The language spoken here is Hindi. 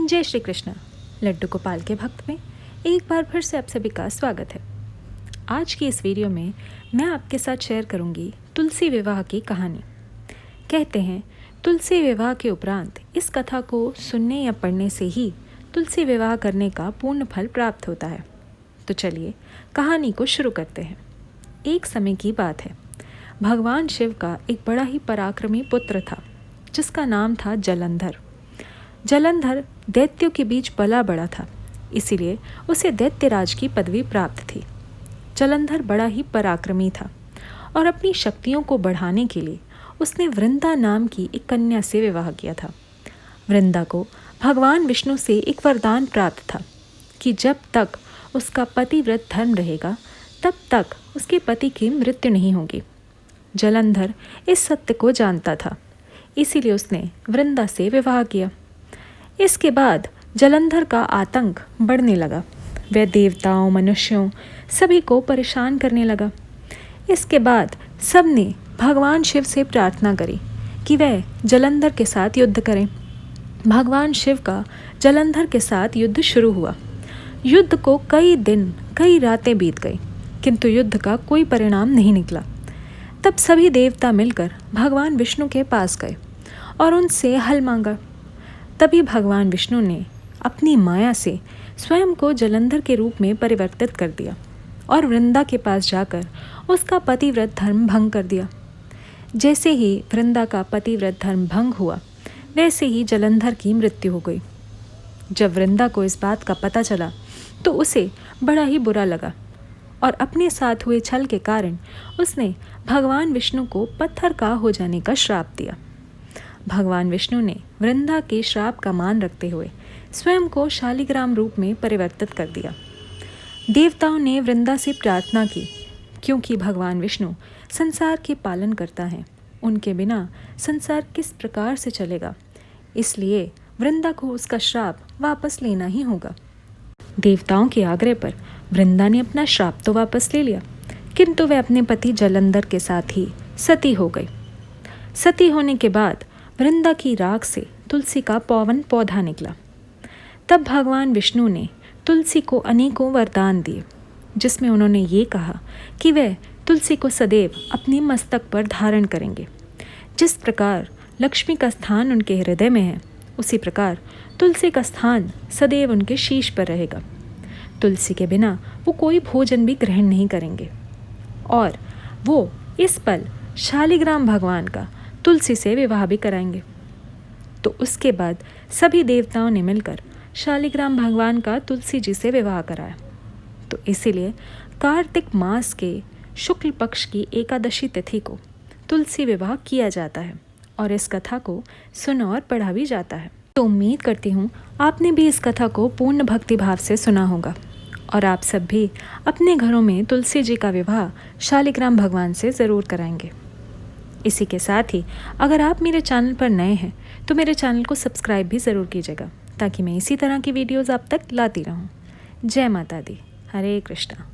जय श्री कृष्ण। लड्डू गोपाल के भक्त में एक बार फिर से आप सभी का स्वागत है। आज की इस वीडियो में मैं आपके साथ शेयर करूंगी तुलसी विवाह की कहानी। कहते हैं तुलसी विवाह के उपरांत इस कथा को सुनने या पढ़ने से ही तुलसी विवाह करने का पूर्ण फल प्राप्त होता है। तो चलिए कहानी को शुरू करते हैं। एक समय की बात है। भगवान शिव का एक बड़ा ही पराक्रमी पुत्र था जिसका नाम था जलंधर। जलंधर दैत्यों के बीच पला बड़ा था, इसीलिए उसे दैत्यराज की पदवी प्राप्त थी। जलंधर बड़ा ही पराक्रमी था और अपनी शक्तियों को बढ़ाने के लिए उसने वृंदा नाम की एक कन्या से विवाह किया था। वृंदा को भगवान विष्णु से एक वरदान प्राप्त था कि जब तक उसका पतिव्रत धर्म रहेगा तब तक उसके पति की मृत्यु नहीं होगी। जलंधर इस सत्य को जानता था, इसीलिए उसने वृंदा से विवाह किया। इसके बाद जलंधर का आतंक बढ़ने लगा। वह देवताओं, मनुष्यों सभी को परेशान करने लगा। इसके बाद सबने भगवान शिव से प्रार्थना करी कि वह जलंधर के साथ युद्ध करें। भगवान शिव का जलंधर के साथ युद्ध शुरू हुआ। युद्ध को कई दिन, कई रातें बीत गई, किंतु युद्ध का कोई परिणाम नहीं निकला। तब सभी देवता मिलकर भगवान विष्णु के पास गए और उनसे हल मांगा। तभी भगवान विष्णु ने अपनी माया से स्वयं को जलंधर के रूप में परिवर्तित कर दिया और वृंदा के पास जाकर उसका पतिव्रत धर्म भंग कर दिया। जैसे ही वृंदा का पतिव्रत धर्म भंग हुआ, वैसे ही जलंधर की मृत्यु हो गई। जब वृंदा को इस बात का पता चला तो उसे बड़ा ही बुरा लगा और अपने साथ हुए छल के कारण उसने भगवान विष्णु को पत्थर का हो जाने का श्राप दिया। भगवान विष्णु ने वृंदा के श्राप का मान रखते हुए स्वयं को शालिग्राम रूप में परिवर्तित कर दिया। देवताओं ने वृंदा से प्रार्थना की, क्योंकि भगवान विष्णु संसार के पालन करता है, उनके बिना संसार किस प्रकार से चलेगा, इसलिए वृंदा को उसका श्राप वापस लेना ही होगा। देवताओं के आग्रह पर वृंदा ने अपना श्राप तो वापस ले लिया, किंतु वह अपने पति जलंधर के साथ ही सती हो गई। सती होने के बाद वृंदा की राख से तुलसी का पावन पौधा निकला। तब भगवान विष्णु ने तुलसी को अनेकों वरदान दिए, जिसमें उन्होंने ये कहा कि वह तुलसी को सदैव अपने मस्तक पर धारण करेंगे। जिस प्रकार लक्ष्मी का स्थान उनके हृदय में है, उसी प्रकार तुलसी का स्थान सदैव उनके शीश पर रहेगा। तुलसी के बिना वो कोई भोजन भी ग्रहण नहीं करेंगे और वो इस पल शालिग्राम भगवान का तुलसी से विवाह भी कराएंगे। तो उसके बाद सभी देवताओं ने मिलकर शालिग्राम भगवान का तुलसी जी से विवाह कराया। तो इसीलिए कार्तिक मास के शुक्ल पक्ष की एकादशी तिथि को तुलसी विवाह किया जाता है और इस कथा को सुना और पढ़ा भी जाता है। तो उम्मीद करती हूँ आपने भी इस कथा को पूर्ण भक्ति भाव से सुना होगा और आप सब भी अपने घरों में तुलसी जी का विवाह शालिग्राम भगवान से ज़रूर कराएंगे। इसी के साथ ही अगर आप मेरे चैनल पर नए हैं तो मेरे चैनल को सब्सक्राइब भी ज़रूर कीजिएगा, ताकि मैं इसी तरह की वीडियोज़ आप तक लाती रहूं। जय माता दी। हरे कृष्णा।